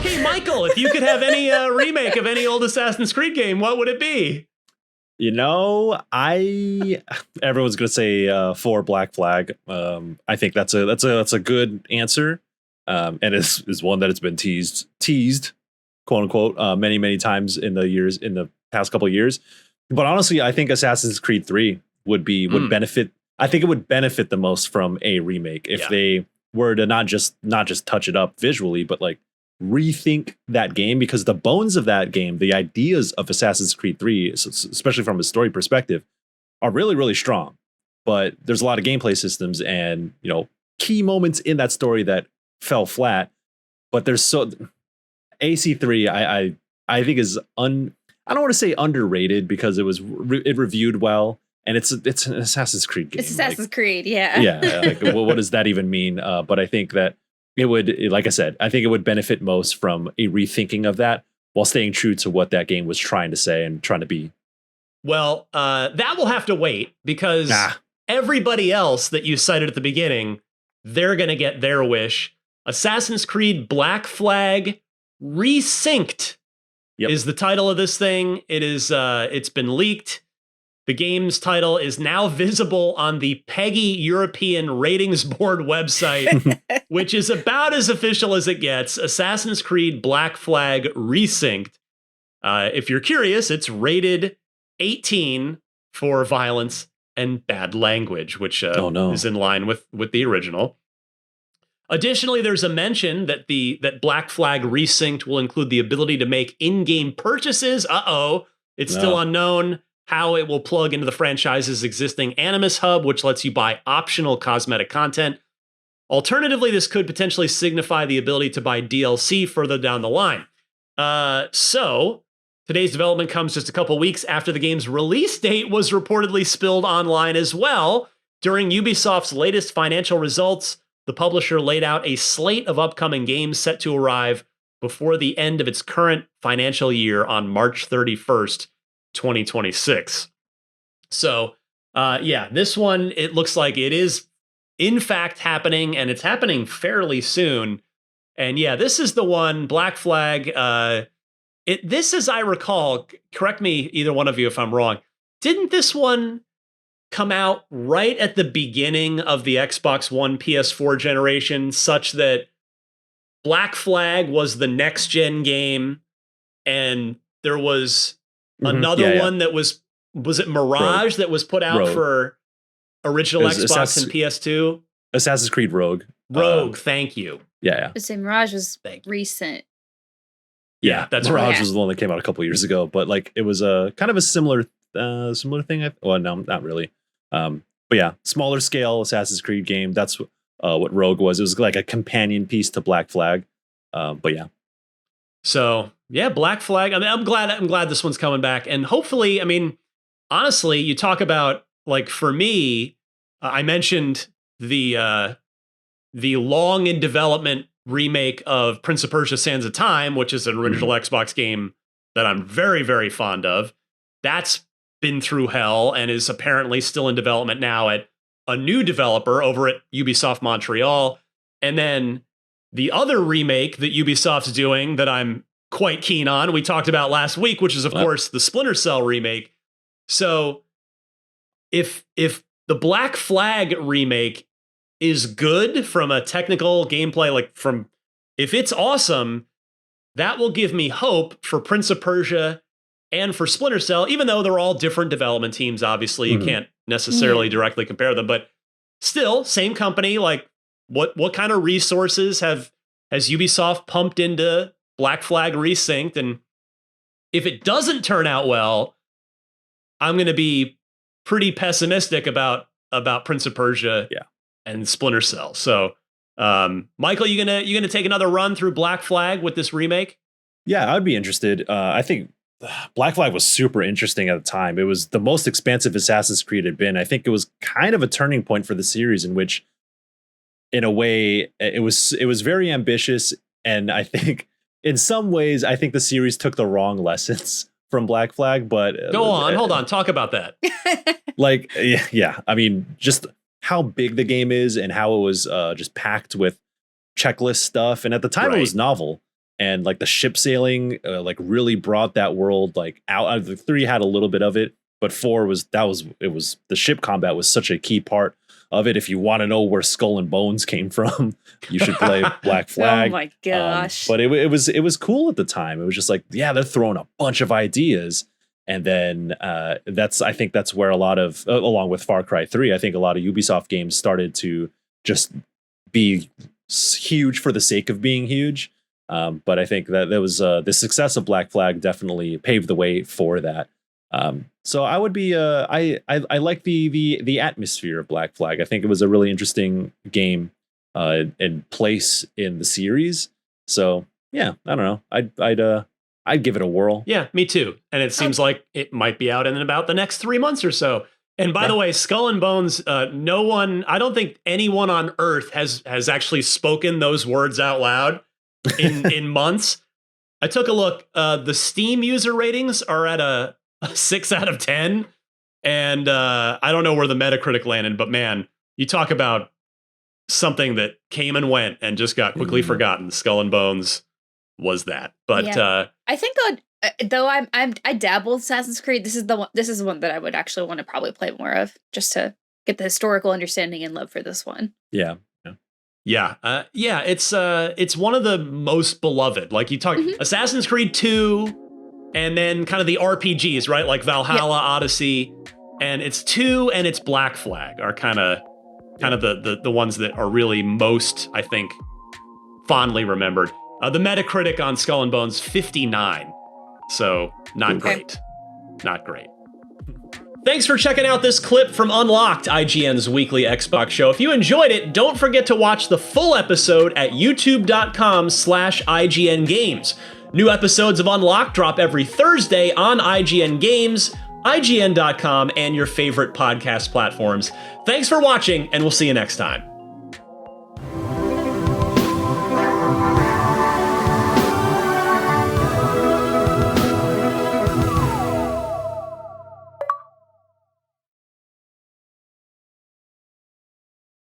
Okay, Michael, if you could have any remake of any old Assassin's Creed game, what would it be? You know, everyone's gonna say 4 Black Flag. I think that's a good answer, and is one that has been teased, quote unquote, many times in the past couple of years. But honestly, I think Assassin's Creed 3 would benefit. I think it would benefit the most from a remake if they were to not just touch it up visually, but like rethink that game, because the bones of that game, the ideas of Assassin's Creed 3, especially from a story perspective, are really strong. But there's a lot of gameplay systems and, you know, key moments in that story that fell flat. But there's AC3 I think is I don't want to say underrated, because it reviewed well, and it's an Assassin's Creed game. It's Assassin's Creed, yeah. Yeah, like, what does that even mean? But I think that it would, like I said, I think it would benefit most from a rethinking of that while staying true to what that game was trying to say and trying to be. Well, that will have to wait, because everybody else that you cited at the beginning, they're going to get their wish. Assassin's Creed Black Flag Resynced is the title of this thing. It is. It's been leaked. The game's title is now visible on the PEGI European Ratings Board website, which is about as official as it gets. Assassin's Creed Black Flag Resynced. If you're curious, it's rated 18 for violence and bad language, which is in line with the original. Additionally, there's a mention that that Black Flag Resynced will include the ability to make in-game purchases. It's still unknown how it will plug into the franchise's existing Animus hub, which lets you buy optional cosmetic content. Alternatively, this could potentially signify the ability to buy DLC further down the line. So today's development comes just a couple weeks after the game's release date was reportedly spilled online as well. During Ubisoft's latest financial results, the publisher laid out a slate of upcoming games set to arrive before the end of its current financial year on March 31st, 2026. So, this one, it looks like it is in fact happening, and it's happening fairly soon. And this is the one, Black Flag. This, as I recall, correct me, either one of you if I'm wrong, didn't this one come out right at the beginning of the Xbox One PS4 generation, such that Black Flag was the next gen game, and there was another one that was it Mirage Rogue. that was put out for original Xbox and PS2? Assassin's Creed Rogue. Thank you. Yeah. But say Mirage was recent. Yeah, that's Mirage right. was the one that came out a couple years ago, but like it was a kind of a similar thing. Well, no, not really. But yeah, smaller scale Assassin's Creed game. That's what Rogue was. It was like a companion piece to Black Flag. But yeah. So Black Flag. I mean, I'm glad this one's coming back, and hopefully, I mean, honestly, you talk about, like, for me, I mentioned the long in development remake of Prince of Persia: Sands of Time, which is an original Xbox game that I'm very, very fond of. That's been through hell and is apparently still in development now at a new developer over at Ubisoft Montreal. And then the other remake that Ubisoft's doing that I'm quite keen on, we talked about last week, which is, of course, the Splinter Cell remake. So if the Black Flag remake is good from a technical gameplay, if it's awesome, that will give me hope for Prince of Persia and for Splinter Cell, even though they're all different development teams. Obviously, you can't necessarily directly compare them, but still, same company. Like, what kind of resources has Ubisoft pumped into Black Flag Resynced? And if it doesn't turn out well, I'm going to be pretty pessimistic about Prince of Persia and Splinter Cell. So, Michael, you gonna take another run through Black Flag with this remake? Yeah, I'd be interested. I think Black Flag was super interesting at the time. It was the most expansive Assassin's Creed had been. I think it was kind of a turning point for the series, in which, in a way, it was very ambitious. And I think in some ways, I think the series took the wrong lessons from Black Flag. But hold on, talk about that. I mean, just how big the game is and how it was just packed with checklist stuff. And at the time, it was novel. and like the ship sailing like really brought that world like out. The 3 had a little bit of it, but 4 was the ship combat was such a key part of it. If you want to know where Skull and Bones came from, you should play Black Flag. Oh my gosh. But it was cool at the time. It was just like, yeah, they're throwing a bunch of ideas. And then I think that's where a lot of, along with Far Cry 3, I think a lot of Ubisoft games started to just be huge for the sake of being huge. But I think that there was the success of Black Flag definitely paved the way for that. So I would be I like the atmosphere of Black Flag. I think it was a really interesting game and place in the series. So yeah, I don't know. I'd give it a whirl. Yeah, me too. And it seems like it might be out in about the next 3 months or so. And by the way, Skull and Bones, I don't think anyone on Earth has actually spoken those words out loud in months. I took a look. The Steam user ratings are at a 6 out of 10. And I don't know where the Metacritic landed, but man, you talk about something that came and went and just got quickly forgotten. Skull and Bones was that. But I think though I dabble with Assassin's Creed, this is one that I would actually want to probably play more of, just to get the historical understanding and love for this one. Yeah. It's one of the most beloved. Like you talk Assassin's Creed 2, and then kind of the RPGs, right? Like Valhalla, Odyssey, and it's 2 and it's Black Flag are kind of the ones that are really most, I think, fondly remembered. The Metacritic on Skull and Bones, 59. So not great. Not great. Thanks for checking out this clip from Unlocked, IGN's weekly Xbox show. If you enjoyed it, don't forget to watch the full episode at youtube.com/IGN Games. New episodes of Unlocked drop every Thursday on IGN Games, IGN.com, and your favorite podcast platforms. Thanks for watching, and we'll see you next time.